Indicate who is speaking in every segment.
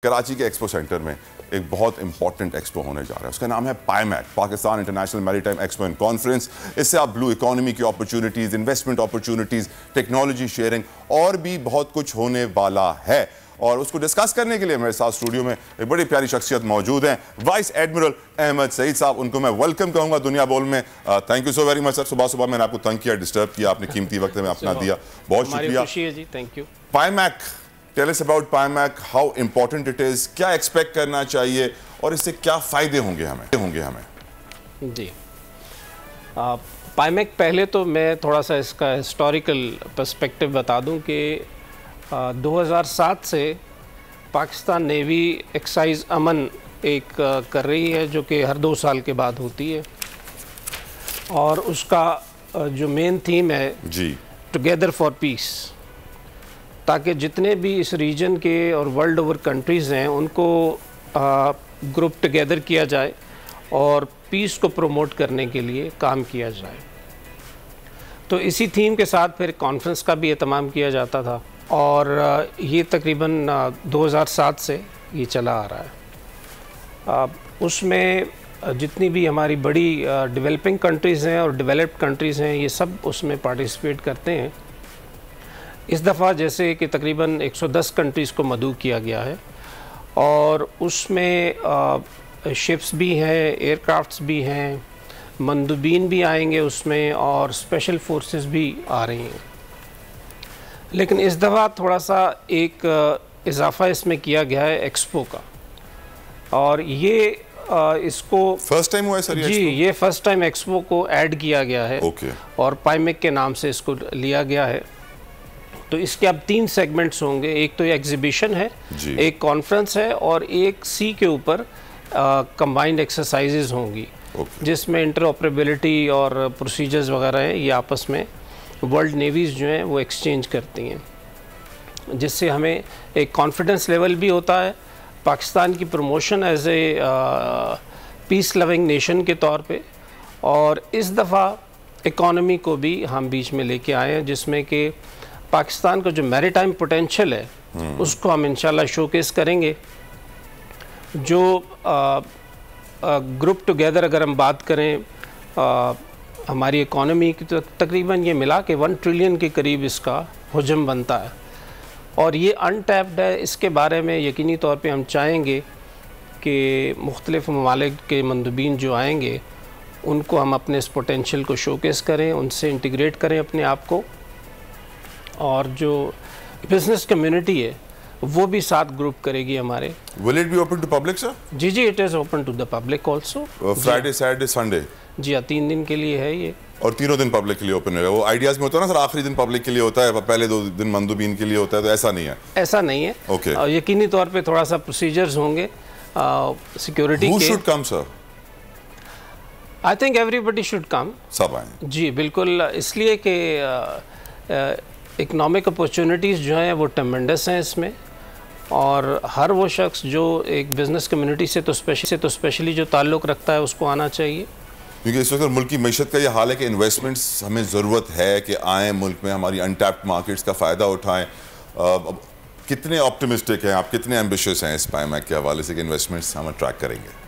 Speaker 1: कराची के expo centre में एक बहुत इंपॉर्टेंट एक्सपो होने जा रहा है। उसका नाम है PIMEC, Pakistan International Maritime Expo and Conference. इससे आप ब्लू इकोनॉमी की opportunities, investment opportunities, technology sharing और भी बहुत कुछ होने वाला है। और उसको डिस्कस करने के लिए मेरे साथ स्टूडियो में एक बड़ी प्यारी शख्सियत मौजूद हैं, वाइस एडमिरल अहमद सईद साहब। उनको मैं वेलकम कहूँगा दुनिया बोल में। Thank you so very much sir. सुबह सुबह मैंने आपको तंग किया, डिस्टर्ब किया, आपने कीमती वक्त में अपना दिया, बहुत शुक्रिया
Speaker 2: जी। Thank you.
Speaker 1: PIMEC, tell us about PIMEC, how important it is, क्या एक्सपेक्ट करना चाहिए और इससे क्या फायदे होंगे हमें
Speaker 2: जी। पाईमैक, पहले तो मैं थोड़ा सा इसका हिस्टोरिकल पर्सपेक्टिव बता दूं कि 2007 से पाकिस्तान नेवी एक्साइज अमन एक कर रही है, जो कि हर 2 साल के बाद होती है। और उसका जो मेन थीम है
Speaker 1: जी,
Speaker 2: टुगेदर फॉर पीस, ताकि जितने भी इस रीजन के और वर्ल्ड ओवर कंट्रीज़ हैं उनको ग्रुप टुगेदर किया जाए और पीस को प्रमोट करने के लिए काम किया जाए। तो इसी थीम के साथ फिर कॉन्फ्रेंस का भी एहतमाम किया जाता था और ये तकरीबन 2007 से ये चला आ रहा है। उसमें जितनी भी हमारी बड़ी डेवलपिंग कंट्रीज़ हैं और डेवलप्ड कंट्रीज़ हैं, ये सब उसमें पार्टिसिपेट करते हैं। इस दफ़ा जैसे कि तकरीबन 110 कंट्रीज़ को मदऊ किया गया है और उसमें शिप्स भी हैं, एयरक्राफ्ट्स भी हैं, मंदूबीन भी आएंगे उसमें और स्पेशल फोर्सेस भी आ रही हैं। लेकिन इस दफ़ा थोड़ा सा एक इजाफ़ा इसमें किया गया है एक्सपो का, और ये इसको
Speaker 1: फर्स्ट टाइम हुआ है सर?
Speaker 2: जी, ये फर्स्ट टाइम एक्सपो को ऐड किया गया है।
Speaker 1: ओके।
Speaker 2: और पाईमैक के नाम से इसको लिया गया है। तो इसके अब 3 सेगमेंट्स होंगे। एक तो ये एग्जीबिशन है, एक कॉन्फ्रेंस है और एक सी के ऊपर कंबाइंड एक्सरसाइजेज होंगी, जिसमें इंटरऑपरेबिलिटी और प्रोसीजर्स वगैरह हैं, ये आपस में वर्ल्ड नेवीज़ जो हैं वो एक्सचेंज करती हैं, जिससे हमें एक कॉन्फिडेंस लेवल भी होता है पाकिस्तान की promotion as a peace loving nation के तौर पे। और इस दफ़ा इकॉनमी को भी हम बीच में लेके आए हैं, जिसमें कि पाकिस्तान का जो मैरीटाइम पोटेंशियल है उसको हम इंशाल्लाह शोकेस करेंगे। जो ग्रुप टुगेदर अगर हम बात करें हमारी इकॉनमी की, तो तकरीबन ये मिला के 1 ट्रिलियन के करीब इसका हुजम बनता है और ये अनटैप्ड है। इसके बारे में यकीनी तौर पे हम चाहेंगे कि मुख्तलिफ़ ममालिक के मंदूबीन जो आएंगे उनको हम अपने इस पोटेंशियल को शोकेस करें, उनसे इंटीग्रेट करें अपने आप को, और जो बिजनेस कम्युनिटी है वो भी साथ ग्रुप करेगी हमारे।
Speaker 1: Will it be open to public sir?
Speaker 2: जी, it is open to the public also.
Speaker 1: Friday, Saturday, Sunday?
Speaker 2: जी हाँ, 3 दिन के लिए है ये।
Speaker 1: और तीनों दिन पब्लिक के लिए ओपन है? वो आइडियाज़ में होता है ना सर, आखिरी दिन पब्लिक के लिए होता है, पहले 2 दिन मंदूबीन के लिए होता है, तो ऐसा नहीं है?
Speaker 2: ऐसा नहीं है।
Speaker 1: ओके।
Speaker 2: यकीनी तौर पे थोड़ा सा प्रोसीजर्स होंगे सिक्योरिटी के।
Speaker 1: Who should come sir?
Speaker 2: I think everybody should come.
Speaker 1: सब आए? जी
Speaker 2: बिल्कुल, इसलिए कि इकनॉमिक अपॉर्चुनिटीज़ जो हैं वो ट्मेंडस हैं इसमें, और हर वो शख्स जो एक बिज़नेस कम्युनिटी से तो स्पेशली जो ताल्लुक़ रखता है उसको आना चाहिए।
Speaker 1: क्योंकि इस वक्त मुल्क की मैशत का ये हाल है कि इन्वेस्टमेंट्स हमें ज़रूरत है कि आएँ मुल्क में, हमारी अनटैप्ड मार्केट्स का फ़ायदा उठाएँ। कितने ऑप्टिमिस्टिक हैं आप, कितने एम्बिशियस हैं इस पाईमैक के हवाले से कि इन्वेस्टमेंट्स हम अट्रैक्ट करेंगे?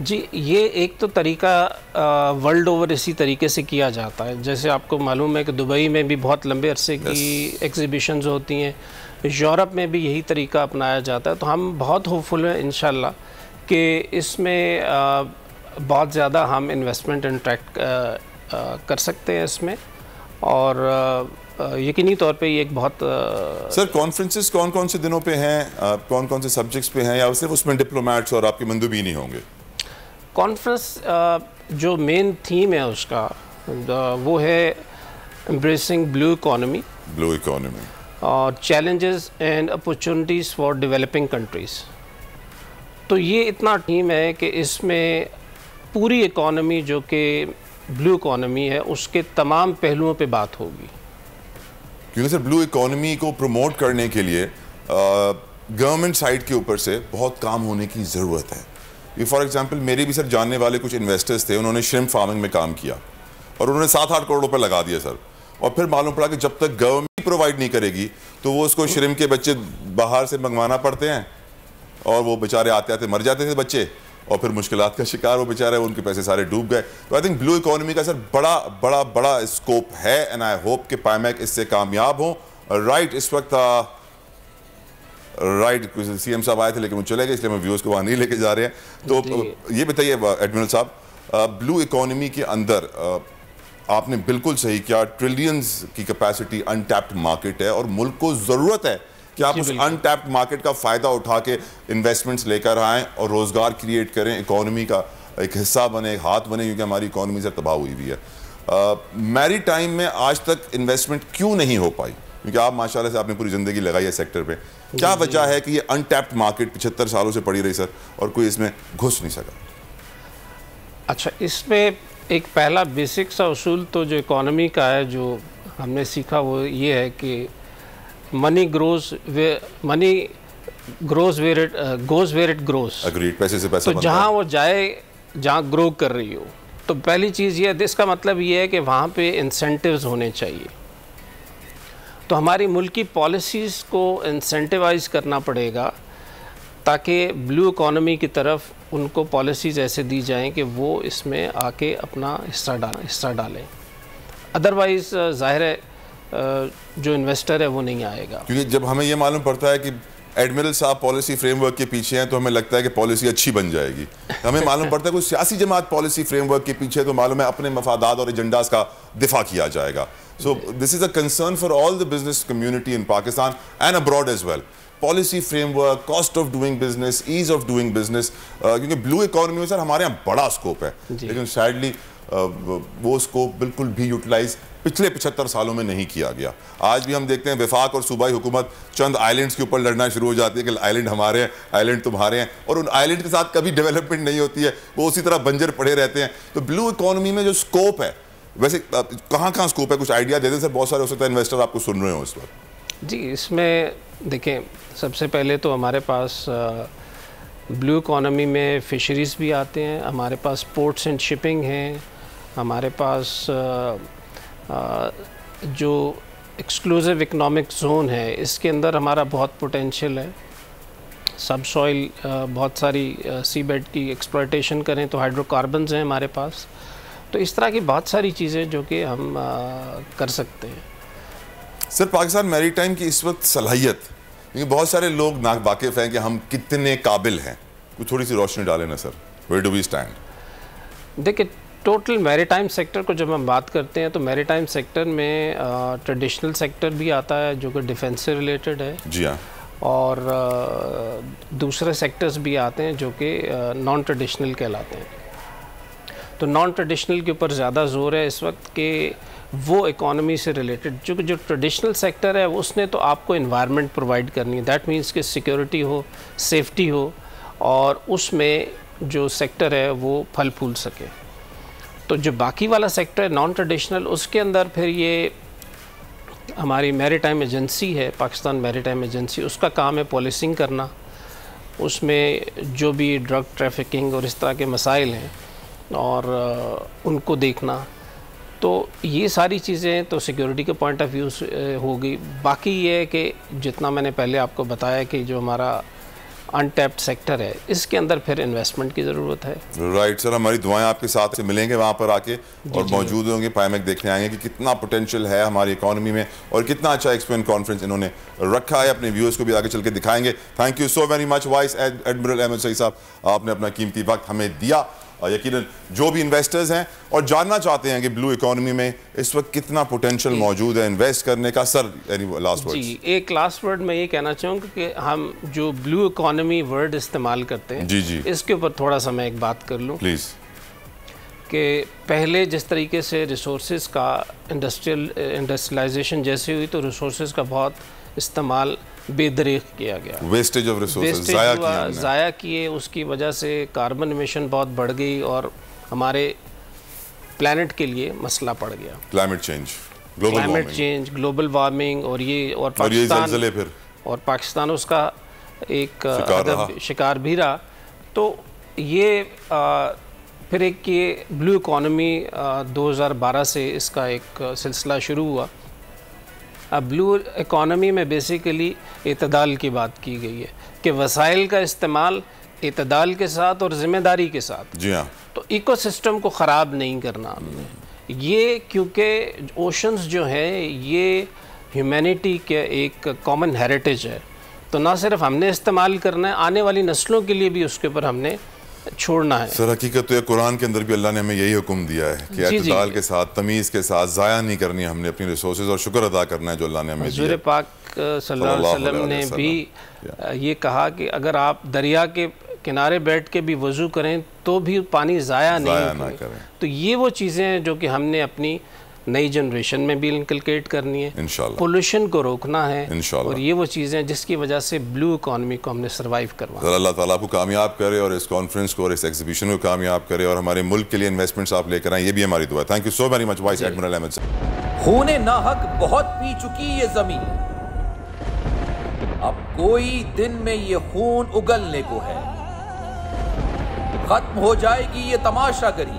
Speaker 2: जी, ये एक तो तरीका वर्ल्ड ओवर इसी तरीके से किया जाता है। जैसे आपको मालूम है कि दुबई में भी बहुत लंबे अरसे की एग्जीबिशंस होती हैं, यूरोप में भी यही तरीका अपनाया जाता है। तो हम बहुत होपफुल हैं इंशाल्लाह कि इसमें बहुत ज़्यादा हम इन्वेस्टमेंट इंट्रैक्ट कर सकते हैं इसमें, और यकीनी तौर पे ये एक बहुत
Speaker 1: सर कॉन्फ्रेंसेस कौन कौन से दिनों पे हैं, कौन कौन से सब्जेक्ट्स पे हैं, या सिर्फ उसमें डिप्लोमेट्स और आपके मंदूबीन ही होंगे?
Speaker 2: कॉन्फ्रेंस जो मेन थीम है उसका वो है एम्ब्रेसिंग ब्लू इकोनॉमी और challenges and opportunities for developing countries. तो ये इतना थीम है कि इसमें पूरी इकोनॉमी जो कि ब्लू इकोनॉमी है उसके तमाम पहलुओं पे बात होगी।
Speaker 1: क्योंकि सर ब्लू इकोनॉमी को प्रमोट करने के लिए गवर्नमेंट साइड के ऊपर से बहुत काम होने की ज़रूरत है। फॉर एग्जांपल मेरे भी सर जानने वाले कुछ इन्वेस्टर्स थे, उन्होंने श्रिम्प फार्मिंग में काम किया और उन्होंने 7-8 करोड़ रुपए लगा दिए सर, और फिर मालूम पड़ा कि जब तक गवर्नमेंट प्रोवाइड नहीं करेगी तो वो उसको श्रिम्प के बच्चे बाहर से मंगवाना पड़ते हैं, और वो बेचारे आते आते मर जाते थे बच्चे, और फिर मुश्किलात का शिकार वो बेचारे, उनके पैसे सारे डूब गए। तो आई थिंक ब्लू इकोनॉमी का सर बड़ा बड़ा बड़ा स्कोप है, एंड आई होप कि पाइमैक इससे कामयाब हो। राइट, इस वक्त राइट सीएम साहब आए थे लेकिन वो चले गए, इसलिए हम व्यूअर्स को वहाँ नहीं लेके जा रहे हैं। तो ये बताइए एडमिरल साहब, ब्लू इकोनॉमी के अंदर आपने बिल्कुल सही किया, ट्रिलियंस की कैपेसिटी अनटैप्ड मार्केट है, और मुल्क को ज़रूरत है कि आप उस अनटैप्ड मार्केट का फ़ायदा उठा के इन्वेस्टमेंट्स लेकर आएँ और रोज़गार क्रिएट करें, इकोनॉमी का एक हिस्सा बने, एक हाथ बने, क्योंकि हमारी इकोनॉमी से तबाह हुई हुई है। मैरी टाइम में आज तक इन्वेस्टमेंट क्यों नहीं हो पाई? क्योंकि आप माशाल्लाह से आपने पूरी ज़िंदगी लगाई है सेक्टर पे, क्या वजह है कि ये अनटैप्ड मार्केट 75 सालों से पड़ी रही सर, और कोई इसमें घुस नहीं सका?
Speaker 2: अच्छा, इसमें एक पहला बेसिक सा उसूल तो जो इकोनॉमी का है, जो हमने सीखा, वो ये है कि money goes where it grows.
Speaker 1: Agreed, पैसे से पैसा
Speaker 2: तो जहाँ वो जाए, जहाँ ग्रो कर रही हो, तो पहली चीज़ ये है, इसका मतलब ये है कि वहाँ पे इंसेंटिव्स होने चाहिए। तो हमारी मुल्क की पॉलिसीज़ को इंसेंटिवाइज करना पड़ेगा, ताकि ब्लू इकोनॉमी की तरफ उनको पॉलिसीज़ ऐसे दी जाएं कि वो इसमें आके अपना हिस्सा डालें। अदरवाइज़ ज़ाहिर है जो इन्वेस्टर है वो नहीं आएगा।
Speaker 1: क्योंकि जब हमें ये मालूम पड़ता है कि एडमिरल साहब पॉलिसी फ्रेमवर्क के पीछे हैं, तो हमें लगता है कि पॉलिसी अच्छी बन जाएगी। हमें मालूम पड़ता है कोई सियासी जमात पॉलिसी फ्रेमवर्क के पीछे, तो मालूम है अपने मफादात और एजेंडाज का दिफा किया जाएगा। So this is a concern for all the business community in Pakistan and abroad as well. Policy framework, cost of doing business, ease of doing business, क्योंकि ब्लू इकोनॉमी में सर हमारे यहाँ बड़ा स्कोप है, लेकिन सैडली वो स्कोप बिल्कुल भी यूटिलाइज पिछले 75 सालों में नहीं किया गया। आज भी हम देखते हैं वफाक और सूबाई हुकूमत चंद आइलैंड्स के ऊपर लड़ना शुरू हो जाती है कि आइलैंड हमारे हैं, आइलैंड तुम्हारे हैं, और उन आइलैंड के साथ कभी डेवलपमेंट नहीं होती है, वो उसी तरह बंजर पड़े रहते हैं। तो ब्लू इकोनॉमी में जो स्कोप है, वैसे कहाँ कहाँ स्कोप है, कुछ आइडिया दे दें सर। बहुत सारे हो सकता है इन्वेस्टर आपको सुन रहे हो इस वक्त।
Speaker 2: जी, इसमें देखें, सबसे पहले तो हमारे पास ब्लू इकोनॉमी में फिशरीज़ भी आते हैं, हमारे पास पोर्ट्स एंड शिपिंग हैं, हमारे पास जो एक्सक्लूसिव इकोनॉमिक जोन है, इसके अंदर हमारा बहुत पोटेंशियल है। सब सॉइल बहुत सारी सी बेड की एक्सप्लॉयटेशन करें तो हाइड्रोकार्बन्स हैं हमारे पास। तो इस तरह की बहुत सारी चीज़ें जो कि हम कर सकते हैं।
Speaker 1: सर, पाकिस्तान मैरीटाइम की इस वक्त सलाहियत, क्योंकि बहुत सारे लोग ना वाकिफ़ हैं कि हम कितने काबिल हैं, कुछ थोड़ी सी रोशनी डालें ना सर। Where do we stand?
Speaker 2: देखिए, टोटल मैरीटाइम सेक्टर को जब हम बात करते हैं तो मैरीटाइम सेक्टर में ट्रेडिशनल सेक्टर भी आता है जो कि डिफेंस से रिलेटेड है।
Speaker 1: जी हाँ।
Speaker 2: और दूसरे सेक्टर्स भी आते हैं जो कि नॉन ट्रेडिशनल कहलाते हैं। तो नॉन ट्रेडिशनल के ऊपर ज़्यादा जोर है इस वक्त के वो इकोनॉमी से रिलेटेड, जो ट्रेडिशनल सेक्टर है उसने तो आपको इन्वायरमेंट प्रोवाइड करनी है। दैट मीन्स कि सिक्योरिटी हो, सेफ्टी हो, और उसमें जो सेक्टर है वो फल फूल सके। तो जो बाकी वाला सेक्टर है नॉन ट्रेडिशनल, उसके अंदर फिर ये हमारी मैरीटाइम एजेंसी है, पाकिस्तान मैरीटाइम एजेंसी, उसका काम है पॉलिसिंग करना, उसमें जो भी ड्रग ट्रैफिकिंग और इस तरह के मसाइल हैं और उनको देखना। तो ये सारी चीज़ें तो सिक्योरिटी के पॉइंट ऑफ व्यू से होगी। बाकी ये है कि जितना मैंने पहले आपको बताया कि जो हमारा अनटैप्ड सेक्टर है, इसके अंदर फिर इन्वेस्टमेंट की ज़रूरत है।
Speaker 1: राइट सर, हमारी दुआएं आपके साथ से मिलेंगे वहाँ पर आके, और मौजूद होंगे, पाइमैक देखने आएंगे कि कितना पोटेंशियल है हमारी इकोनॉमी में और कितना अच्छा एक्सपोन कॉन्फ्रेंस इन्होंने रखा है। अपने व्यूअर्स को भी आगे चल के दिखाएंगे। Thank you so very much vice admiral Ahmed Saeed साहब, आपने अपना कीमती वक्त हमें दिया। यकीनन जो भी इन्वेस्टर्स हैं और जानना चाहते हैं कि ब्लू इकोनॉमी में इस वक्त कितना पोटेंशियल मौजूद है इन्वेस्ट करने का, सर एनी लास्ट वर्ड?
Speaker 2: जी, एक लास्ट वर्ड मैं ये कहना चाहूँगा कि हम जो ब्लू इकोनॉमी वर्ड इस्तेमाल करते हैं,
Speaker 1: जी,
Speaker 2: इसके ऊपर थोड़ा सा मैं एक बात कर लूँ
Speaker 1: प्लीज़।
Speaker 2: कि पहले जिस तरीके से रिसोर्सेज का इंडस्ट्रियलाइजेशन जैसे हुई, तो रिसोर्सेज का बहुत इस्तेमाल बेदरीक किया गया,
Speaker 1: वेस्टेज ऑफ रिसोर्सेज
Speaker 2: ज़ाया किए, उसकी वजह से कार्बन एमिशन बहुत बढ़ गई और हमारे प्लैनेट के लिए मसला पड़ गया।
Speaker 1: क्लाइमेट चेंज,
Speaker 2: ग्लोबल वार्मिंग, और ये और पाकिस्तान
Speaker 1: फिर
Speaker 2: और पाकिस्तान उसका एक शिकार भी रहा। तो ये फिर एक ये ब्लू इकोनॉमी 2012 से इसका एक सिलसिला शुरू हुआ। अब ब्लू इकोनॉमी में बेसिकली इतदाल की बात की गई है। कि वसाइल का इस्तेमाल इतदाल के साथ और ज़िम्मेदारी के साथ,
Speaker 1: जी हाँ,
Speaker 2: तो इकोसिस्टम को ख़राब नहीं करना हमने ये, क्योंकि ओशंस जो है ये ह्यूमैनिटी के एक कॉमन हेरिटेज है, तो ना सिर्फ हमने इस्तेमाल करना है, आने वाली नस्लों के लिए भी उसके ऊपर हमने छोड़ना है।
Speaker 1: सर हकीकत तो ये कुरान के अंदर भी अल्लाह ने हमें यही हुक्म दिया है कि इत्तेदाल के साथ, तमीज़ के साथ, ज़ाया नहीं करनी हमने अपनी रिसोर्सेज, और शुक्र अदा करना है जो अल्लाह ने हमें दिया।
Speaker 2: हुज़ूर पाक सल्लल्लाहु अलैहि वसल्लम ने भी ये कहा कि अगर आप दरिया के किनारे बैठ के भी वज़ू करें तो भी पानी ज़ाया नहीं करें। तो ये वो चीज़ें हैं जो कि हमने अपनी नई जनरेशन में भी इनकलकेट करनी है, इंशाल्लाह पोल्यूशन को रोकना है, इंशाल्लाह, और ये वो चीज़ें जिसकी वजह से ब्लू इकॉनमी को हमने सर्वाइव करवाना।
Speaker 1: अल्लाह ताला आपको कामयाब करे और इस कॉन्फ्रेंस को और इस एग्जीबिशन को कामयाब करे और हमारे मुल्क के लिए इन्वेस्टमेंट्स आप लेकर आए, ये भी हमारी दुआ है। Thank you so very much vice admiral Ahmed साहब।
Speaker 3: खूने नाहक बहुत पी चुकी ये जमीन, अब कोई दिन में ये खून उगलने को है, खत्म हो जाएगी ये तमाशागरी,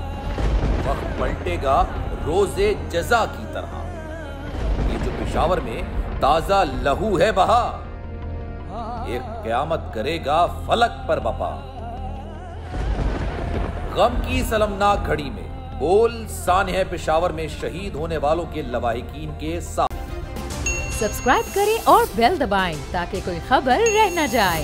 Speaker 3: वक्त पलटेगा रोजे जजा की तरह। ये जो पेशावर में ताजा लहू है बहा, एक क़यामत करेगा फलक पर बपा। गम की सलमनाक घड़ी में बोल सानह पेशावर में शहीद होने वालों के लवाहिकीन के साथ।
Speaker 4: सब्सक्राइब करें और बेल दबाएं ताकि कोई खबर रह न जाए।